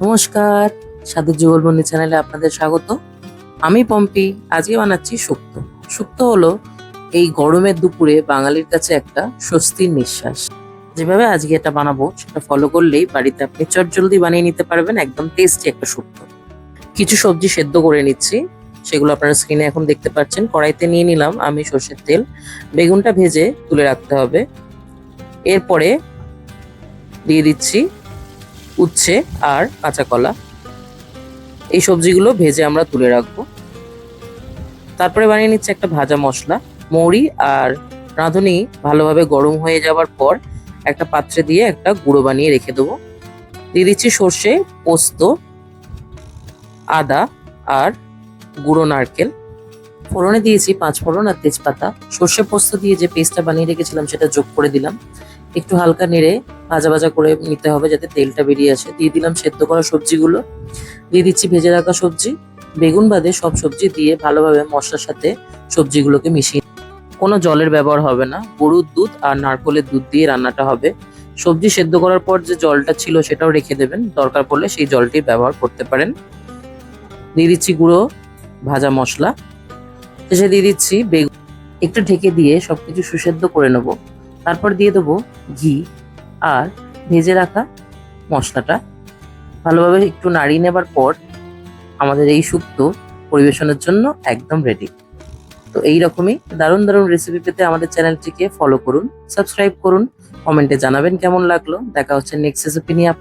নমস্কার, স্বাদের যুগলবন্দি চ্যানেলে আপনাদের স্বাগত। আমি পম্পি। আজকে বানাচ্ছি শুক্তো। শুক্তো হলো এই গরমের দুপুরে বাঙালির কাছে একটা স্বস্তির নিঃশ্বাস। যেভাবে আজকে এটা বানাবো সেটা ফলো করলেই বাড়িতে আপনি চটজলদি বানিয়ে নিতে পারবেন একদম টেস্টি একটা শুক্তো। কিছু সবজি সেদ্ধ করে নিচ্ছি, সেগুলো আপনারা স্ক্রিনে এখন দেখতে পাচ্ছেন। কড়াইতে নিয়ে নিলাম আমি সর্ষের তেল। বেগুনটা ভেজে তুলে রাখতে হবে। এরপরে দিয়ে দিচ্ছি উচ্ছে আর কাঁচা কলা। এই সবজিগুলো ভেজে আমরা তুলে রাখবো। তারপরে বানিয়ে নিচ্ছে একটা ভাজা মশলা। মৌরি আর রাঁধুনি ভালোভাবে গরম হয়ে যাওয়ার পর একটা পাত্রে দিয়ে একটা গুঁড়ো বানিয়ে রেখে দেবো। দিয়ে দিচ্ছি সর্ষে, পোস্ত, আদা আর গুঁড়ো নারকেল। ফোড়নে দিয়েছি 5 ফোড়ন আর তেজপাতা। সর্ষে পোস্ত দিয়ে যে পেস্টটা বানিয়ে রেখেছিলাম সেটা যোগ করে দিলাম। একটু হালকা নেড়ে ভাজা ভাজা করে নিতে হবে যাতে তেলটা বেরিয়ে আসে। দিয়ে দিলাম সেদ্ধ করা সবজিগুলো। দিয়ে দিচ্ছি ভেজে রাখা সবজি। বেগুন বাদে সব সবজি দিয়ে ভালোভাবে মশলার সাথে সবজিগুলোকে মিশিয়ে, কোনো জলের ব্যবহার হবে না। গরুর দুধ আর নারকেলের দুধ দিয়ে রান্নাটা হবে। সবজি সেদ্ধ করার পর যে জলটা ছিল সেটাও রেখে দেবেন, দরকার পড়লে সেই জলটি ব্যবহার করতে পারেন। দিয়ে দিচ্ছি গুঁড়ো ভাজা মশলা। শেষে দিয়ে দিচ্ছি বেগুন। একটু ঢেকে দিয়ে সবকিছু সুসেদ্ধ করে নেব। তারপর দিয়ে দেবো ঘি আর ভেজে রাখা মশলাটা। ভালোভাবে একটু নাড়িয়ে নেবার পর আমাদের এই শুক্তো পরিবেশনের জন্য একদম রেডি। তো এই রকমই দারুণ দারুণ রেসিপি পেতে আমাদের চ্যানেলটিকে ফলো করুন, সাবস্ক্রাইব করুন, কমেন্টে জানাবেন কেমন লাগলো। দেখা হচ্ছে নেক্সট রেসিপি নিয়ে।